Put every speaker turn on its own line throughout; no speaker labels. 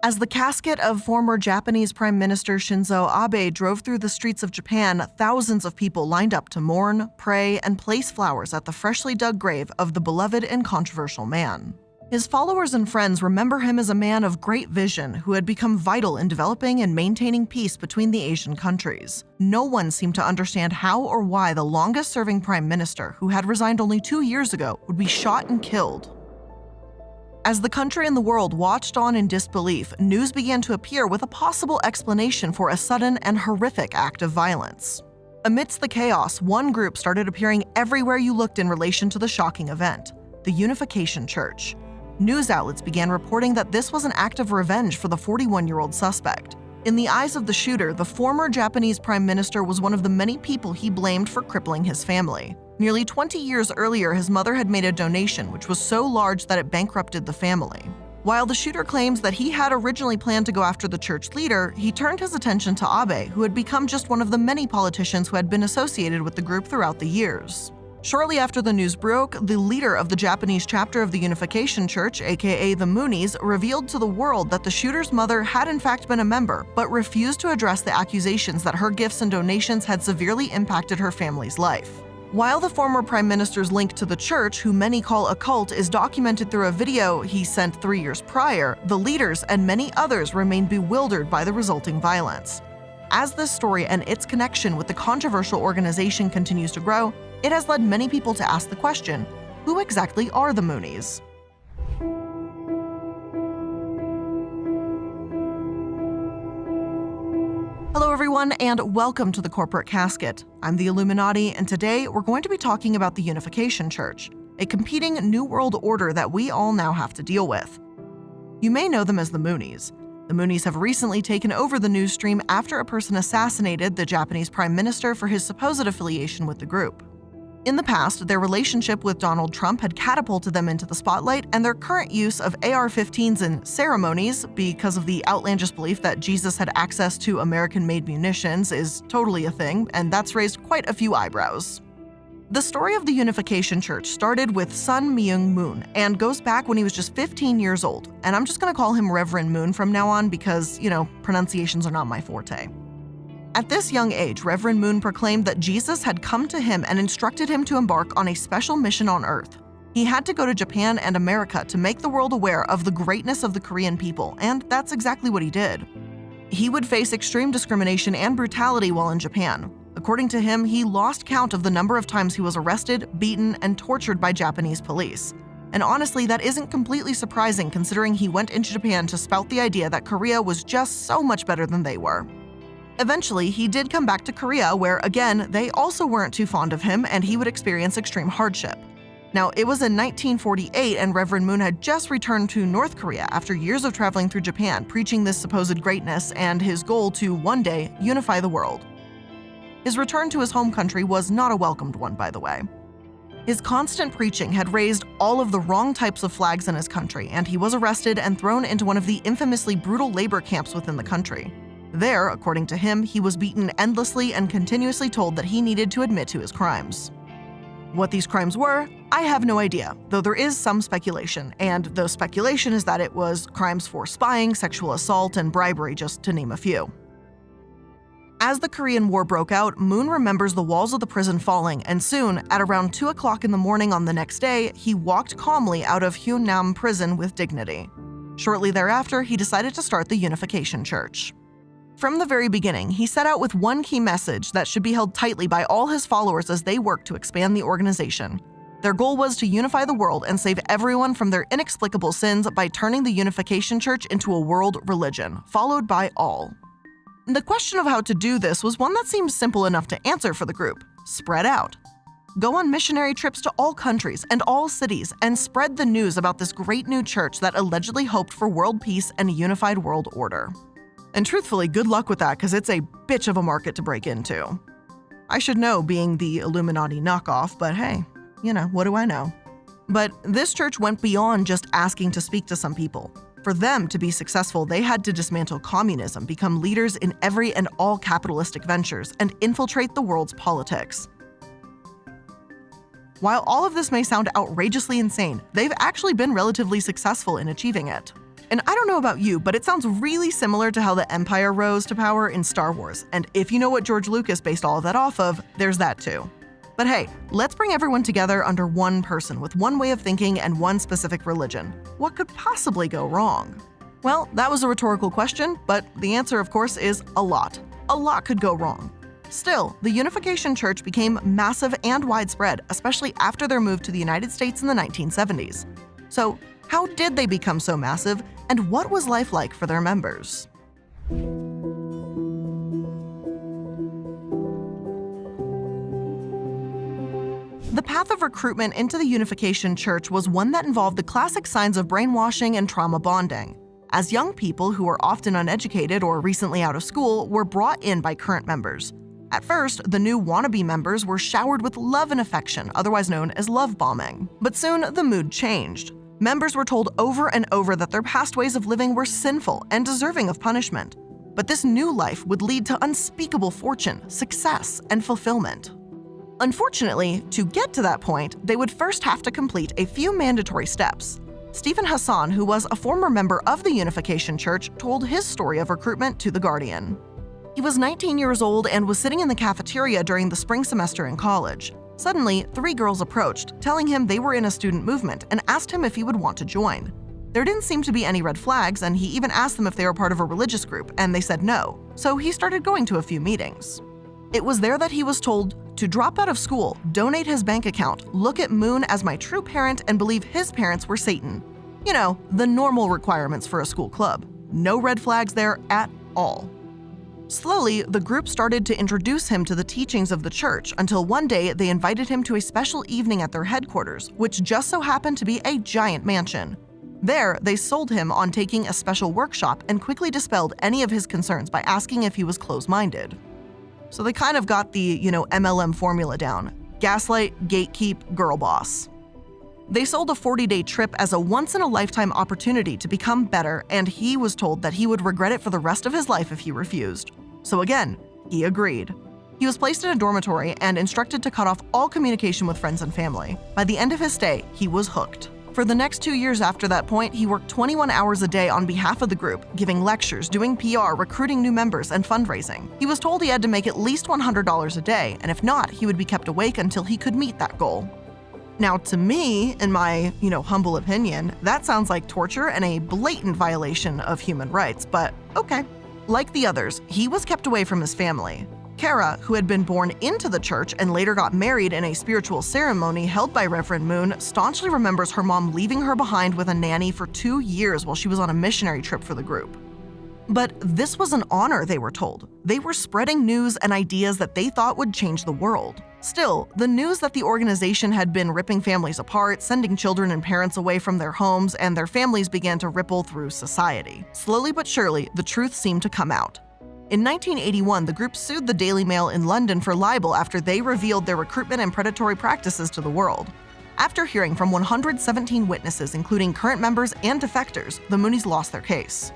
As the casket of former Japanese Prime Minister Shinzo Abe drove through the streets of Japan, thousands of people lined up to mourn, pray, and place flowers at the freshly dug grave of the beloved and controversial man. His followers and friends remember him as a man of great vision who had become vital in developing and maintaining peace between the Asian countries. No one seemed to understand how or why the longest-serving prime minister, who had resigned only 2 years ago, would be shot and killed. As the country and the world watched on in disbelief, news began to appear with a possible explanation for a sudden and horrific act of violence. Amidst the chaos, one group started appearing everywhere you looked in relation to the shocking event: the Unification Church. News outlets began reporting that this was an act of revenge for the 41-year-old suspect. In the eyes of the shooter, the former Japanese prime minister was one of the many people he blamed for crippling his family. Nearly 20 years earlier, his mother had made a donation which was so large that it bankrupted the family. While the shooter claims that he had originally planned to go after the church leader, he turned his attention to Abe, who had become just one of the many politicians who had been associated with the group throughout the years. Shortly after the news broke, the leader of the Japanese chapter of the Unification Church, aka the Moonies, revealed to the world that the shooter's mother had in fact been a member, but refused to address the accusations that her gifts and donations had severely impacted her family's life. While the former prime minister's link to the church, who many call a cult, is documented through a video he sent 3 years prior, the leaders and many others remain bewildered by the resulting violence. As this story and its connection with the controversial organization continues to grow, it has led many people to ask the question, who exactly are the Moonies? Hello everyone, and welcome to the Corporate Casket. I'm the Illuminaughtii, and today we're going to be talking about the Unification Church, a competing New World Order that we all now have to deal with. You may know them as the Moonies. The Moonies have recently taken over the news stream after a person assassinated the Japanese Prime Minister for his supposed affiliation with the group. In the past, their relationship with Donald Trump had catapulted them into the spotlight, and their current use of AR-15s in ceremonies, because of the outlandish belief that Jesus had access to American-made munitions, is totally a thing, and that's raised quite a few eyebrows. The story of the Unification Church started with Sun Myung Moon and goes back when he was just 15 years old, and I'm just gonna call him Reverend Moon from now on because, pronunciations are not my forte. At this young age, Reverend Moon proclaimed that Jesus had come to him and instructed him to embark on a special mission on Earth. He had to go to Japan and America to make the world aware of the greatness of the Korean people, and that's exactly what he did. He would face extreme discrimination and brutality while in Japan. According to him, he lost count of the number of times he was arrested, beaten, and tortured by Japanese police. And honestly, that isn't completely surprising considering he went into Japan to spout the idea that Korea was just so much better than they were. Eventually, he did come back to Korea where, again, they also weren't too fond of him and he would experience extreme hardship. Now, it was in 1948 and Reverend Moon had just returned to North Korea after years of traveling through Japan, preaching this supposed greatness and his goal to, one day, unify the world. His return to his home country was not a welcomed one, by the way. His constant preaching had raised all of the wrong types of flags in his country, and he was arrested and thrown into one of the infamously brutal labor camps within the country. There, according to him, he was beaten endlessly and continuously told that he needed to admit to his crimes. What these crimes were, I have no idea, though there is some speculation, and the speculation is that it was crimes for spying, sexual assault, and bribery, just to name a few. As the Korean War broke out, Moon remembers the walls of the prison falling, and soon, at around 2 o'clock in the morning on the next day, he walked calmly out of Hyunam prison with dignity. Shortly thereafter, he decided to start the Unification Church. From the very beginning, he set out with one key message that should be held tightly by all his followers as they worked to expand the organization. Their goal was to unify the world and save everyone from their inexplicable sins by turning the Unification Church into a world religion, followed by all. The question of how to do this was one that seemed simple enough to answer for the group: spread out. Go on missionary trips to all countries and all cities and spread the news about this great new church that allegedly hoped for world peace and a unified world order. And truthfully, good luck with that because it's a bitch of a market to break into. I should know, being the Illuminaughtii knockoff, but hey, what do I know? But this church went beyond just asking to speak to some people. For them to be successful, they had to dismantle communism, become leaders in every and all capitalistic ventures, and infiltrate the world's politics. While all of this may sound outrageously insane, they've actually been relatively successful in achieving it. And I don't know about you, but it sounds really similar to how the Empire rose to power in Star Wars. And if you know what George Lucas based all of that off of, there's that too. But hey, let's bring everyone together under one person with one way of thinking and one specific religion. What could possibly go wrong? Well, that was a rhetorical question, but the answer, of course, is a lot. A lot could go wrong. Still, the Unification Church became massive and widespread, especially after their move to the United States in the 1970s. So, how did they become so massive, and what was life like for their members? The path of recruitment into the Unification Church was one that involved the classic signs of brainwashing and trauma bonding, as young people who were often uneducated or recently out of school were brought in by current members. At first, the new wannabe members were showered with love and affection, otherwise known as love bombing. But soon, the mood changed. Members were told over and over that their past ways of living were sinful and deserving of punishment. But this new life would lead to unspeakable fortune, success, and fulfillment. Unfortunately, to get to that point, they would first have to complete a few mandatory steps. Stephen Hassan, who was a former member of the Unification Church, told his story of recruitment to The Guardian. He was 19 years old and was sitting in the cafeteria during the spring semester in college. Suddenly, 3 girls approached, telling him they were in a student movement and asked him if he would want to join. There didn't seem to be any red flags, and he even asked them if they were part of a religious group, and they said no, so he started going to a few meetings. It was there that he was told to drop out of school, donate his bank account, look at Moon as my true parent, and believe his parents were Satan. You know, the normal requirements for a school club. No red flags there at all. Slowly, the group started to introduce him to the teachings of the church until one day they invited him to a special evening at their headquarters, which just so happened to be a giant mansion. There, they sold him on taking a special workshop and quickly dispelled any of his concerns by asking if he was closed-minded. So they kind of got the, MLM formula down. Gaslight, gatekeep, girl boss. They sold a 40-day trip as a once-in-a-lifetime opportunity to become better, and he was told that he would regret it for the rest of his life if he refused. So again, he agreed. He was placed in a dormitory and instructed to cut off all communication with friends and family. By the end of his stay, he was hooked. For the next 2 years after that point, he worked 21 hours a day on behalf of the group, giving lectures, doing PR, recruiting new members, and fundraising. He was told he had to make at least $100 a day, and if not, he would be kept awake until he could meet that goal. Now, to me, in my, humble opinion, that sounds like torture and a blatant violation of human rights, but okay. Like the others, he was kept away from his family. Kara, who had been born into the church and later got married in a spiritual ceremony held by Reverend Moon, staunchly remembers her mom leaving her behind with a nanny for 2 years while she was on a missionary trip for the group. But this was an honor, they were told. They were spreading news and ideas that they thought would change the world. Still, the news that the organization had been ripping families apart, sending children and parents away from their homes, and their families began to ripple through society. Slowly but surely, the truth seemed to come out. In 1981, the group sued the Daily Mail in London for libel after they revealed their recruitment and predatory practices to the world. After hearing from 117 witnesses, including current members and defectors, the Moonies lost their case.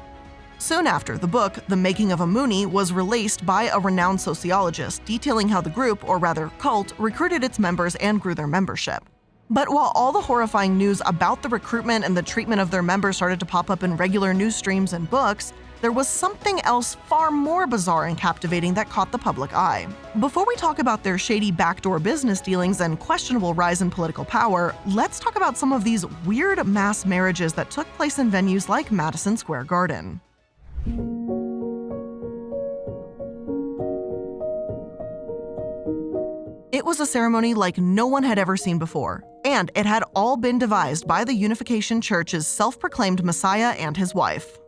Soon after, the book, The Making of a Moonie, was released by a renowned sociologist detailing how the group, or rather cult, recruited its members and grew their membership. But while all the horrifying news about the recruitment and the treatment of their members started to pop up in regular news streams and books, there was something else far more bizarre and captivating that caught the public eye. Before we talk about their shady backdoor business dealings and questionable rise in political power, let's talk about some of these weird mass marriages that took place in venues like Madison Square Garden. It was a ceremony like no one had ever seen before, and it had all been devised by the Unification Church's self-proclaimed Messiah and his wife.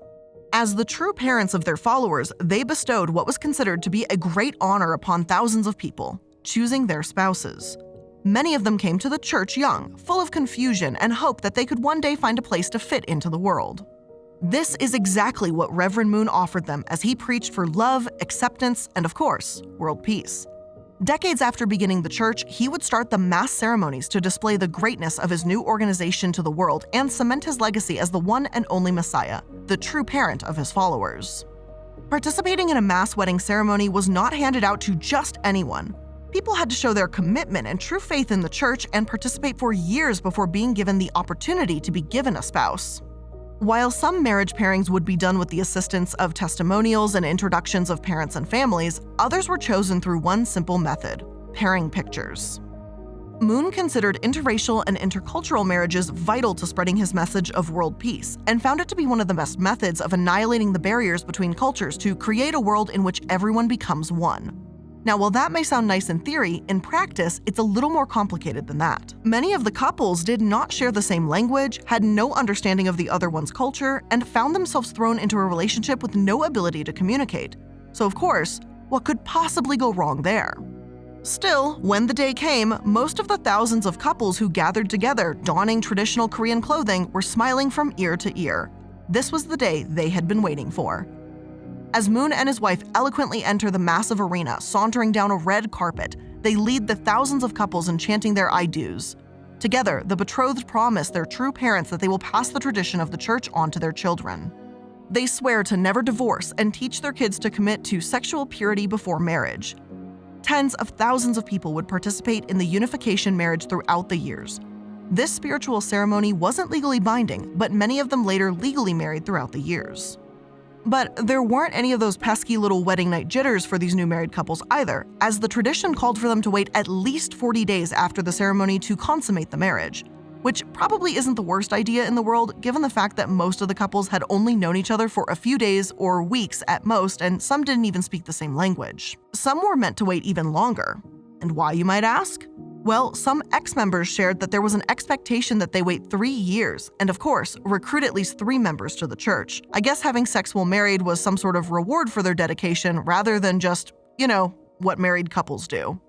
As the true parents of their followers, they bestowed what was considered to be a great honor upon thousands of people, choosing their spouses. Many of them came to the church young, full of confusion and hope that they could one day find a place to fit into the world. This is exactly what Reverend Moon offered them as he preached for love, acceptance, and of course, world peace. Decades after beginning the church, he would start the mass ceremonies to display the greatness of his new organization to the world and cement his legacy as the one and only Messiah, the true parent of his followers. Participating in a mass wedding ceremony was not handed out to just anyone. People had to show their commitment and true faith in the church and participate for years before being given the opportunity to be given a spouse. While some marriage pairings would be done with the assistance of testimonials and introductions of parents and families, others were chosen through one simple method: pairing pictures. Moon considered interracial and intercultural marriages vital to spreading his message of world peace, and found it to be one of the best methods of annihilating the barriers between cultures to create a world in which everyone becomes one. Now, while that may sound nice in theory, in practice, it's a little more complicated than that. Many of the couples did not share the same language, had no understanding of the other one's culture, and found themselves thrown into a relationship with no ability to communicate. So of course, what could possibly go wrong there? Still, when the day came, most of the thousands of couples who gathered together donning traditional Korean clothing were smiling from ear to ear. This was the day they had been waiting for. As Moon and his wife eloquently enter the massive arena, sauntering down a red carpet, they lead the thousands of couples in chanting their I do's. Together, the betrothed promise their true parents that they will pass the tradition of the church on to their children. They swear to never divorce and teach their kids to commit to sexual purity before marriage. Tens of thousands of people would participate in the unification marriage throughout the years. This spiritual ceremony wasn't legally binding, but many of them later legally married throughout the years. But there weren't any of those pesky little wedding night jitters for these new married couples either, as the tradition called for them to wait at least 40 days after the ceremony to consummate the marriage, which probably isn't the worst idea in the world given the fact that most of the couples had only known each other for a few days or weeks at most, and some didn't even speak the same language. Some were meant to wait even longer. And why, you might ask? Well, some ex-members shared that there was an expectation that they wait 3 years, and of course, recruit at least 3 members to the church. I guess having sex while married was some sort of reward for their dedication rather than just, what married couples do.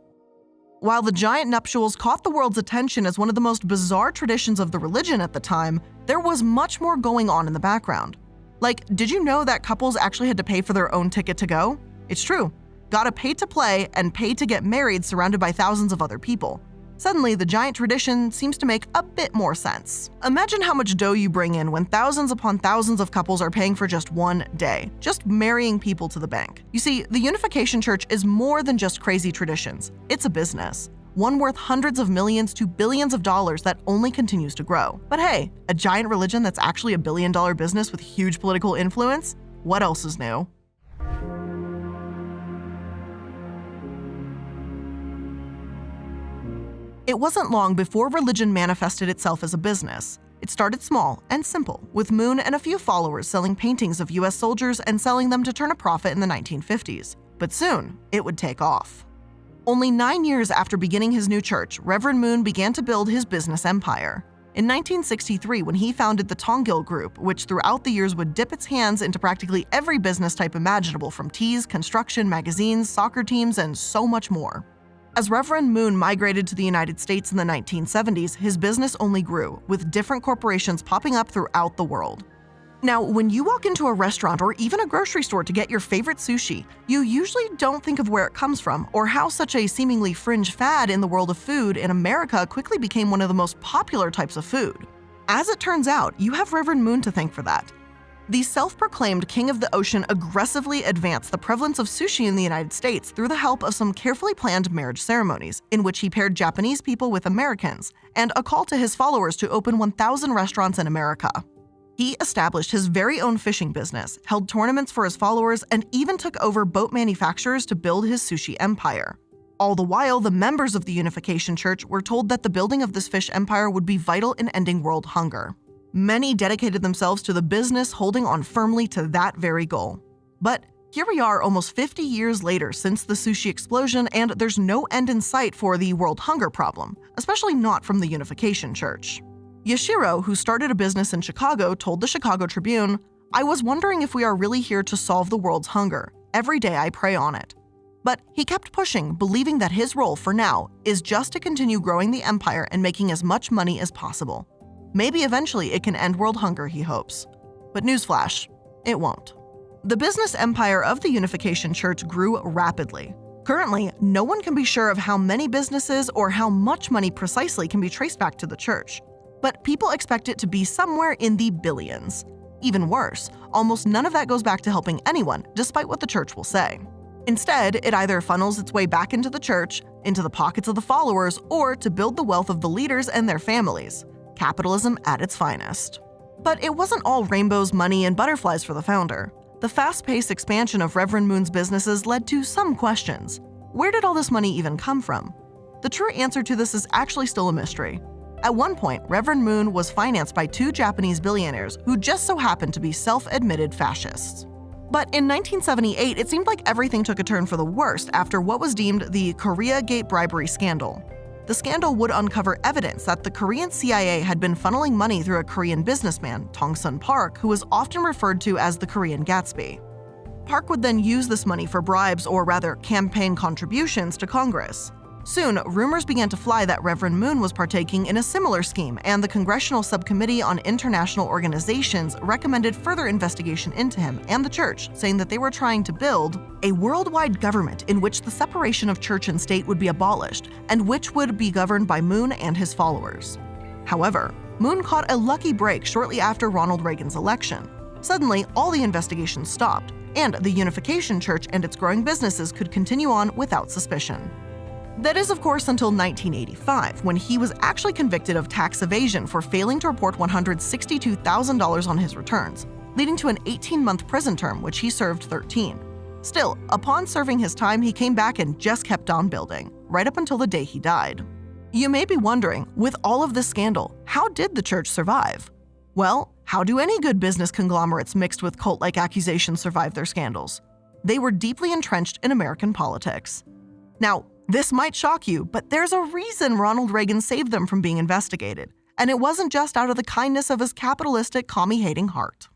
While the giant nuptials caught the world's attention as one of the most bizarre traditions of the religion at the time, there was much more going on in the background. Like, did you know that couples actually had to pay for their own ticket to go? It's true. Gotta pay to play and pay to get married surrounded by thousands of other people. Suddenly, the giant tradition seems to make a bit more sense. Imagine how much dough you bring in when thousands upon thousands of couples are paying for just one day, just marrying people to the bank. You see, the Unification Church is more than just crazy traditions. It's a business, one worth hundreds of millions to billions of dollars that only continues to grow. But hey, a giant religion that's actually a billion-dollar business with huge political influence? What else is new? It wasn't long before religion manifested itself as a business. It started small and simple, with Moon and a few followers selling paintings of US soldiers and selling them to turn a profit in the 1950s. But soon, it would take off. Only 9 years after beginning his new church, Reverend Moon began to build his business empire. In 1963, when he founded the Tongil Group, which throughout the years would dip its hands into practically every business type imaginable, from teas, construction, magazines, soccer teams, and so much more. As Reverend Moon migrated to the United States in the 1970s, his business only grew, with different corporations popping up throughout the world. Now, when you walk into a restaurant or even a grocery store to get your favorite sushi, you usually don't think of where it comes from or how such a seemingly fringe fad in the world of food in America quickly became one of the most popular types of food. As it turns out, you have Reverend Moon to thank for that. The self-proclaimed king of the ocean aggressively advanced the prevalence of sushi in the United States through the help of some carefully planned marriage ceremonies, in which he paired Japanese people with Americans, and a call to his followers to open 1,000 restaurants in America. He established his very own fishing business, held tournaments for his followers, and even took over boat manufacturers to build his sushi empire. All the while, the members of the Unification Church were told that the building of this fish empire would be vital in ending world hunger. Many dedicated themselves to the business, holding on firmly to that very goal. But here we are almost 50 years later since the sushi explosion, and there's no end in sight for the world hunger problem, especially not from the Unification Church. Yashiro, who started a business in Chicago, told the Chicago Tribune, "I was wondering if we are really here to solve the world's hunger. Every day I pray on it." But he kept pushing, believing that his role for now is just to continue growing the empire and making as much money as possible. Maybe eventually it can end world hunger, he hopes. But newsflash, it won't. The business empire of the Unification Church grew rapidly. Currently, no one can be sure of how many businesses or how much money precisely can be traced back to the church. But people expect it to be somewhere in the billions. Even worse, almost none of that goes back to helping anyone, despite what the church will say. Instead, it either funnels its way back into the church, into the pockets of the followers, or to build the wealth of the leaders and their families. Capitalism at its finest. But it wasn't all rainbows, money, and butterflies for the founder. The fast-paced expansion of Reverend Moon's businesses led to some questions. Where did all this money even come from? The true answer to this is actually still a mystery. At one point, Reverend Moon was financed by 2 Japanese billionaires who just so happened to be self-admitted fascists. But in 1978, it seemed like everything took a turn for the worst after what was deemed the Korea Gate bribery scandal. The scandal would uncover evidence that the Korean CIA had been funneling money through a Korean businessman, Tong-sun Park, who was often referred to as the Korean Gatsby. Park would then use this money for bribes, or rather campaign contributions, to Congress. Soon, rumors began to fly that Reverend Moon was partaking in a similar scheme, and the Congressional Subcommittee on International Organizations recommended further investigation into him and the church, saying that they were trying to build a worldwide government in which the separation of church and state would be abolished, and which would be governed by Moon and his followers. However, Moon caught a lucky break shortly after Ronald Reagan's election. Suddenly, all the investigations stopped, and the Unification Church and its growing businesses could continue on without suspicion. That is, of course, until 1985, when he was actually convicted of tax evasion for failing to report $162,000 on his returns, leading to an 18-month prison term, which he served 13. Still, upon serving his time, he came back and just kept on building, right up until the day he died. You may be wondering, with all of this scandal, how did the church survive? Well, how do any good business conglomerates mixed with cult-like accusations survive their scandals? They were deeply entrenched in American politics. Now, this might shock you, but there's a reason Ronald Reagan saved them from being investigated, and it wasn't just out of the kindness of his capitalistic, commie-hating heart.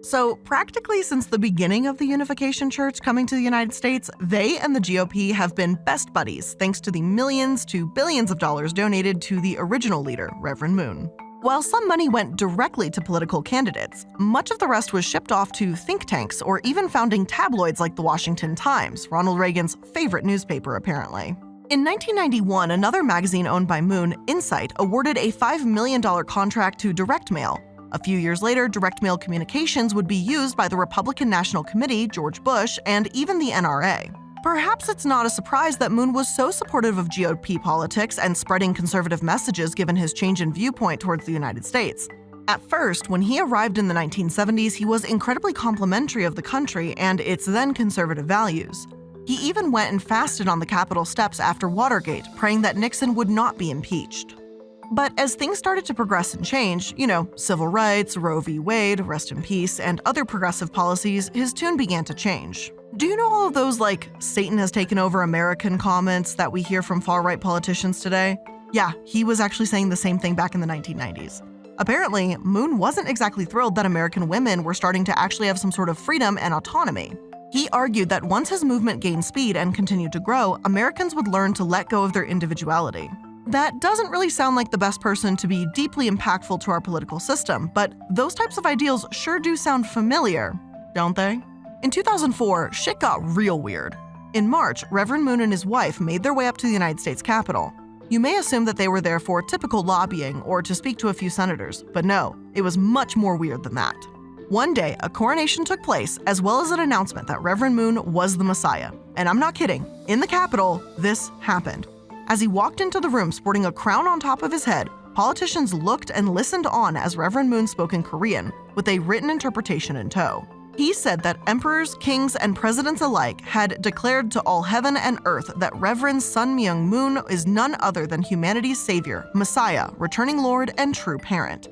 So, practically since the beginning of the Unification Church coming to the United States, they and the GOP have been best buddies thanks to the millions to billions of dollars donated to the original leader, Reverend Moon. While some money went directly to political candidates, much of the rest was shipped off to think tanks or even founding tabloids like the Washington Times, Ronald Reagan's favorite newspaper apparently. In 1991, another magazine owned by Moon, Insight, awarded a $5 million contract to Direct Mail. A few years later, direct mail communications would be used by the Republican National Committee, George Bush, and even the NRA. Perhaps it's not a surprise that Moon was so supportive of GOP politics and spreading conservative messages given his change in viewpoint towards the United States. At first, when he arrived in the 1970s, he was incredibly complimentary of the country and its then conservative values. He even went and fasted on the Capitol steps after Watergate, praying that Nixon would not be impeached. But as things started to progress and change, civil rights, Roe v. Wade, rest in peace, and other progressive policies, his tune began to change. Do you know all of those, Satan has taken over American comments that we hear from far-right politicians today? Yeah, he was actually saying the same thing back in the 1990s. Apparently, Moon wasn't exactly thrilled that American women were starting to actually have some sort of freedom and autonomy. He argued that once his movement gained speed and continued to grow, Americans would learn to let go of their individuality. That doesn't really sound like the best person to be deeply impactful to our political system, but those types of ideals sure do sound familiar, don't they? In 2004, shit got real weird. In March, Reverend Moon and his wife made their way up to the United States Capitol. You may assume that they were there for typical lobbying or to speak to a few senators, but no, it was much more weird than that. One day, a coronation took place, as well as an announcement that Reverend Moon was the Messiah. And I'm not kidding, in the Capitol, this happened. As he walked into the room sporting a crown on top of his head, politicians looked and listened on as Reverend Moon spoke in Korean, with a written interpretation in tow. He said that emperors, kings, and presidents alike had declared to all heaven and earth that Reverend Sun Myung Moon is none other than humanity's savior, Messiah, returning Lord, and true parent.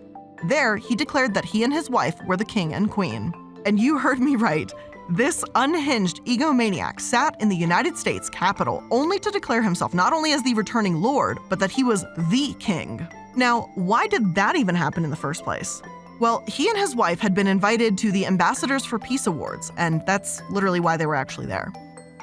There, he declared that he and his wife were the king and queen. And you heard me right. This unhinged egomaniac sat in the United States Capitol only to declare himself not only as the returning Lord, but that he was the king. Now, why did that even happen in the first place? Well, he and his wife had been invited to the Ambassadors for Peace Awards, and that's literally why they were actually there.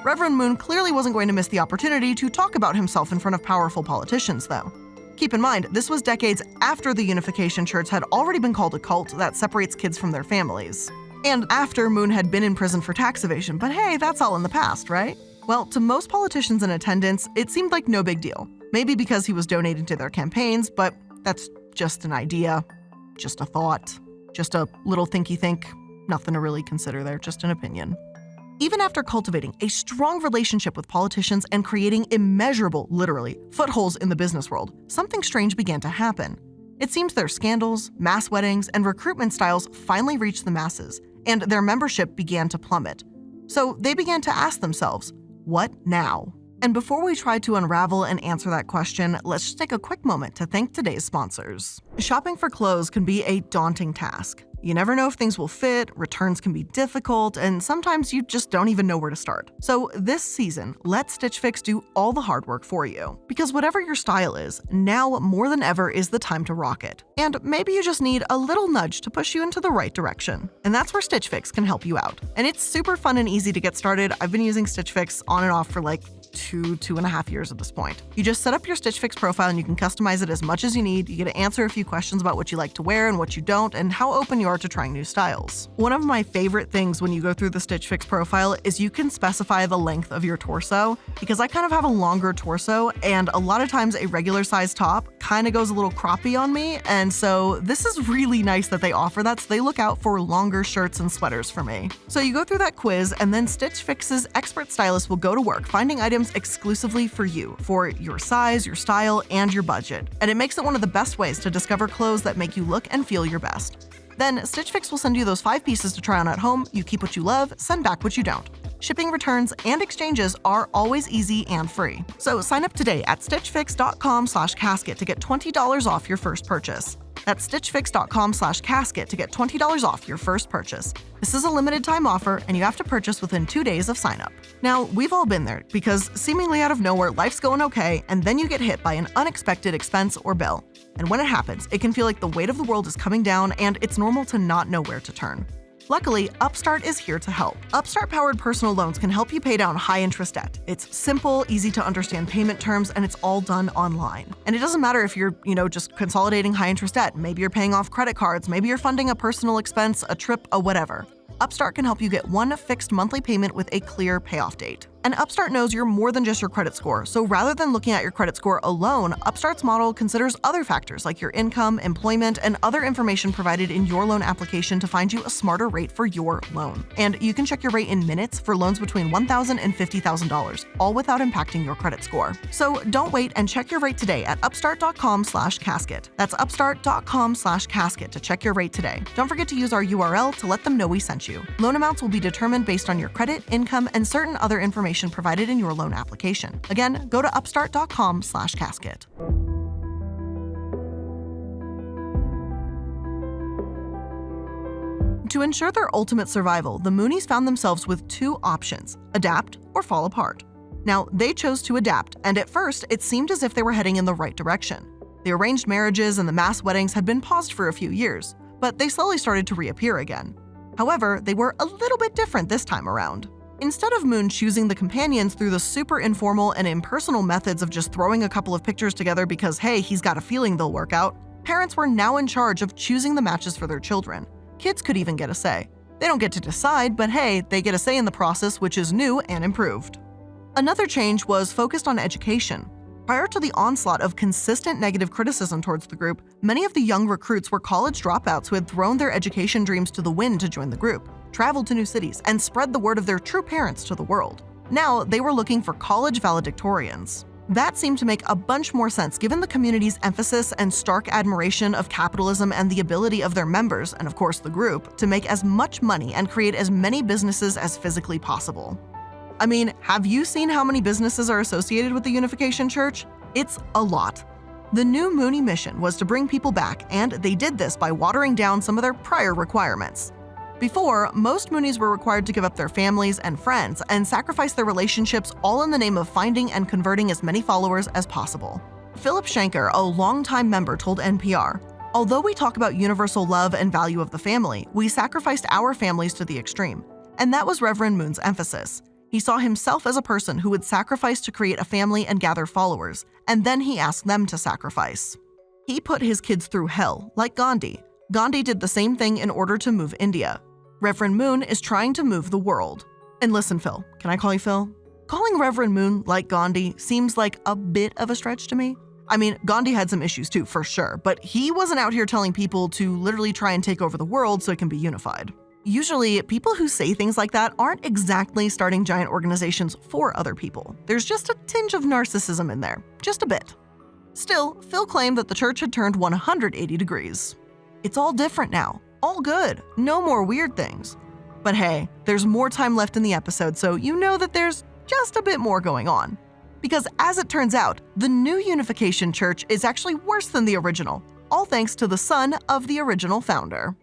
Reverend Moon clearly wasn't going to miss the opportunity to talk about himself in front of powerful politicians, though. Keep in mind, this was decades after the Unification Church had already been called a cult that separates kids from their families. And after Moon had been in prison for tax evasion, but hey, that's all in the past, right? Well, to most politicians in attendance, it seemed like no big deal. Maybe because he was donating to their campaigns, but that's just an idea. Just a thought, just a little thinky think, nothing to really consider there, just an opinion. Even after cultivating a strong relationship with politicians and creating immeasurable, literally, footholds in the business world, something strange began to happen. It seems their scandals, mass weddings, and recruitment styles finally reached the masses, and their membership began to plummet. So they began to ask themselves, what now? And before we try to unravel and answer that question, let's just take a quick moment to thank today's sponsors. Shopping for clothes can be a daunting task. You never know if things will fit, returns can be difficult, and sometimes you just don't even know where to start. So this season, let Stitch Fix do all the hard work for you. Because whatever your style is, now more than ever is the time to rock it. And maybe you just need a little nudge to push you into the right direction. And that's where Stitch Fix can help you out. And it's super fun and easy to get started. I've been using Stitch Fix on and off for like 2.5 years at this point. You just set up your Stitch Fix profile and you can customize it as much as you need. You get to answer a few questions about what you like to wear and what you don't, and how open you are to trying new styles. One of my favorite things when you go through the Stitch Fix profile is you can specify the length of your torso, because I kind of have a longer torso, and a lot of times a regular size top kind of goes a little croppy on me, and so this is really nice that they offer that, so they look out for longer shirts and sweaters for me. So you go through that quiz, and then Stitch Fix's expert stylist will go to work finding items exclusively for you, for your size, your style, and your budget. And it makes it one of the best ways to discover clothes that make you look and feel your best. Then Stitch Fix will send you those 5 pieces to try on at home. You keep what you love, send back what you don't. Shipping, returns, and exchanges are always easy and free. So sign up today at stitchfix.com/casket to get $20 off your first purchase. That's stitchfix.com/casket to get $20 off your first purchase. This is a limited time offer, and you have to purchase within 2 days of sign up. Now, we've all been there, because seemingly out of nowhere, life's going okay, and then you get hit by an unexpected expense or bill. And when it happens, it can feel like the weight of the world is coming down, and it's normal to not know where to turn. Luckily, Upstart is here to help. Upstart-powered personal loans can help you pay down high-interest debt. It's simple, easy-to-understand payment terms, and it's all done online. And it doesn't matter if you're, just consolidating high-interest debt. Maybe you're paying off credit cards, maybe you're funding a personal expense, a trip, a whatever. Upstart can help you get one fixed monthly payment with a clear payoff date. And Upstart knows you're more than just your credit score, so rather than looking at your credit score alone, Upstart's model considers other factors like your income, employment, and other information provided in your loan application to find you a smarter rate for your loan. And you can check your rate in minutes for loans between $1,000 and $50,000, all without impacting your credit score. So don't wait and check your rate today at upstart.com/casket. That's upstart.com/casket to check your rate today. Don't forget to use our URL to let them know we sent you. Loan amounts will be determined based on your credit, income, and certain other information provided in your loan application. Again, go to upstart.com/casket. To ensure their ultimate survival, the Moonies found themselves with 2 options: adapt or fall apart. Now, they chose to adapt, and at first, it seemed as if they were heading in the right direction. The arranged marriages and the mass weddings had been paused for a few years, but they slowly started to reappear again. However, they were a little bit different this time around. Instead of Moon choosing the companions through the super informal and impersonal methods of just throwing a couple of pictures together because, hey, he's got a feeling they'll work out, parents were now in charge of choosing the matches for their children. Kids could even get a say. They don't get to decide, but hey, they get a say in the process, which is new and improved. Another change was focused on education. Prior to the onslaught of consistent negative criticism towards the group, many of the young recruits were college dropouts who had thrown their education dreams to the wind to join the group, traveled to new cities, and spread the word of their true parents to the world. Now, they were looking for college valedictorians. That seemed to make a bunch more sense given the community's emphasis and stark admiration of capitalism and the ability of their members, and of course the group, to make as much money and create as many businesses as physically possible. I mean, have you seen how many businesses are associated with the Unification Church? It's a lot. The new Moonie mission was to bring people back, and they did this by watering down some of their prior requirements. Before, most Moonies were required to give up their families and friends and sacrifice their relationships, all in the name of finding and converting as many followers as possible. Philip Shanker, a longtime member, told NPR, "Although we talk about universal love and value of the family, we sacrificed our families to the extreme." And that was Reverend Moon's emphasis. He saw himself as a person who would sacrifice to create a family and gather followers, and then he asked them to sacrifice. He put his kids through hell, like Gandhi. Gandhi did the same thing in order to move India. Reverend Moon is trying to move the world. And listen, Phil, can I call you Phil? Calling Reverend Moon like Gandhi seems like a bit of a stretch to me. I mean, Gandhi had some issues too, for sure, but he wasn't out here telling people to literally try and take over the world so it can be unified. Usually, people who say things like that aren't exactly starting giant organizations for other people. There's just a tinge of narcissism in there, just a bit. Still, Phil claimed that the church had turned 180 degrees. It's all different now, all good, no more weird things. But hey, there's more time left in the episode, so you know that there's just a bit more going on. Because as it turns out, the new Unification Church is actually worse than the original, all thanks to the son of the original founder.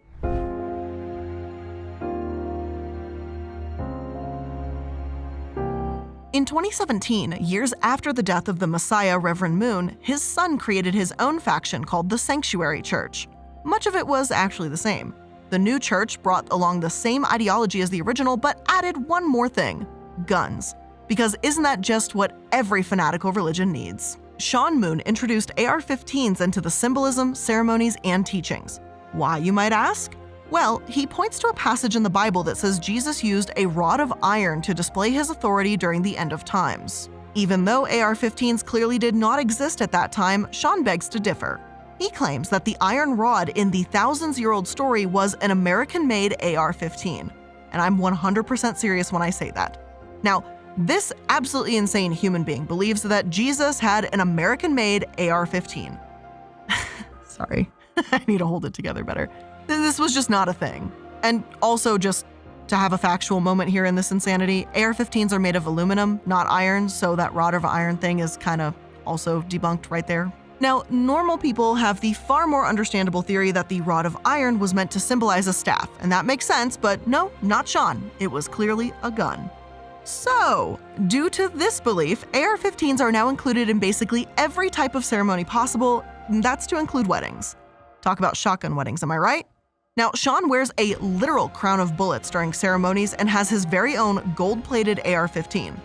In 2017, years after the death of the Messiah, Reverend Moon, his son created his own faction called the Sanctuary Church. Much of it was actually the same. The new church brought along the same ideology as the original, but added one more thing: guns. Because isn't that just what every fanatical religion needs? Sean Moon introduced AR-15s into the symbolism, ceremonies, and teachings. Why, you might ask? Well, he points to a passage in the Bible that says Jesus used a rod of iron to display his authority during the end of times. Even though AR-15s clearly did not exist at that time, Sean begs to differ. He claims that the iron rod in the thousands-year-old story was an American-made AR-15. And I'm 100% serious when I say that. Now, this absolutely insane human being believes that Jesus had an American-made AR-15. Sorry, I need to hold it together better. This was just not a thing. And also, just to have a factual moment here in this insanity, AR-15s are made of aluminum, not iron, so that rod of iron thing is kind of also debunked right there. Now, normal people have the far more understandable theory that the rod of iron was meant to symbolize a staff, and that makes sense, but no, not Sean. It was clearly a gun. So, due to this belief, AR-15s are now included in basically every type of ceremony possible, and that's to include weddings. Talk about shotgun weddings, am I right? Now, Sean wears a literal crown of bullets during ceremonies and has his very own gold-plated AR-15.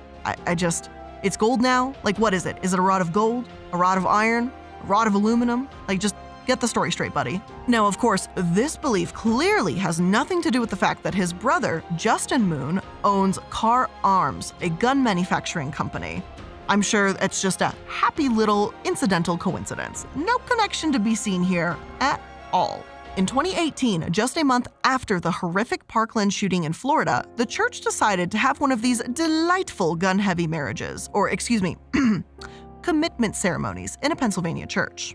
It's gold now? Like, what is it? Is it a rod of gold? A rod of iron? A rod of aluminum? Like, just get the story straight, buddy. Now, of course, this belief clearly has nothing to do with the fact that his brother, Justin Moon, owns Car Arms, a gun manufacturing company. I'm sure it's just a happy little incidental coincidence. No connection to be seen here at all. In 2018, just a month after the horrific Parkland shooting in Florida, the church decided to have one of these delightful gun-heavy marriages, or commitment ceremonies in a Pennsylvania church.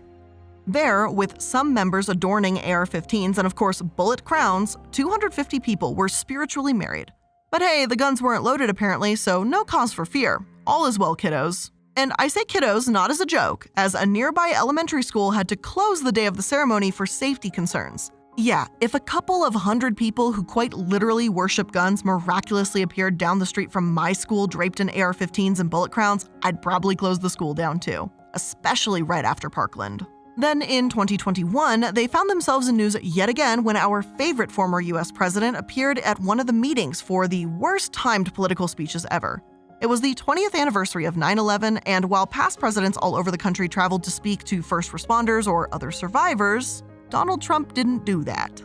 There, with some members adorning AR-15s and of course bullet crowns, 250 people were spiritually married. But hey, the guns weren't loaded apparently, so no cause for fear. All is well, kiddos. And I say kiddos not as a joke, as a nearby elementary school had to close the day of the ceremony for safety concerns. Yeah, if a couple of 100 people who quite literally worship guns miraculously appeared down the street from my school draped in AR-15s and bullet crowns, I'd probably close the school down too, especially right after Parkland. Then in 2021, they found themselves in news yet again when our favorite former US president appeared at one of the meetings for the worst-timed political speeches ever. It was the 20th anniversary of 9/11, and while past presidents all over the country traveled to speak to first responders or other survivors, Donald Trump didn't do that.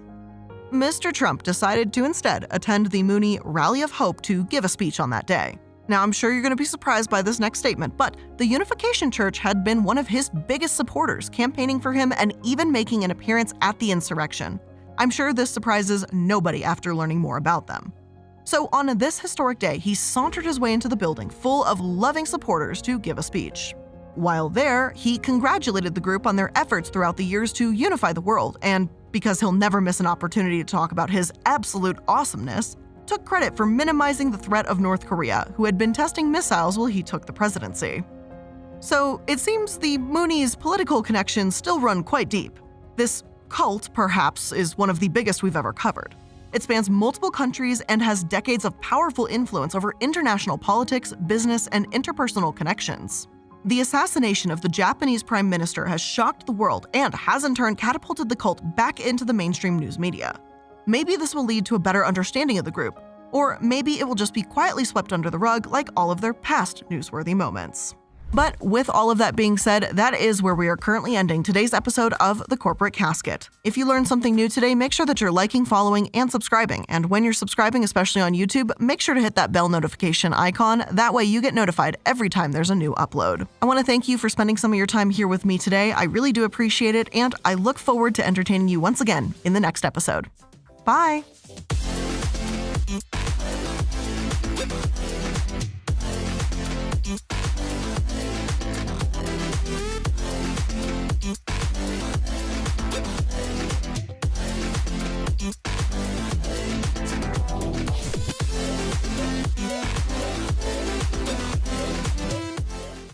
Mr. Trump decided to instead attend the Mooney Rally of Hope to give a speech on that day. Now, I'm sure you're going to be surprised by this next statement, but the Unification Church had been one of his biggest supporters, campaigning for him and even making an appearance at the insurrection. I'm sure this surprises nobody after learning more about them. So on this historic day, he sauntered his way into the building full of loving supporters to give a speech. While there, he congratulated the group on their efforts throughout the years to unify the world, and because he'll never miss an opportunity to talk about his absolute awesomeness, took credit for minimizing the threat of North Korea, who had been testing missiles while he took the presidency. So it seems the Moonies' political connections still run quite deep. This cult, perhaps, is one of the biggest we've ever covered. It spans multiple countries and has decades of powerful influence over international politics, business, and interpersonal connections. The assassination of the Japanese prime minister has shocked the world and has in turn catapulted the cult back into the mainstream news media. Maybe this will lead to a better understanding of the group, or maybe it will just be quietly swept under the rug like all of their past newsworthy moments. But with all of that being said, that is where we are currently ending today's episode of The Corporate Casket. If you learned something new today, make sure that you're liking, following, and subscribing. And when you're subscribing, especially on YouTube, make sure to hit that bell notification icon. That way you get notified every time there's a new upload. I want to thank you for spending some of your time here with me today. I really do appreciate it, and I look forward to entertaining you once again in the next episode. Bye!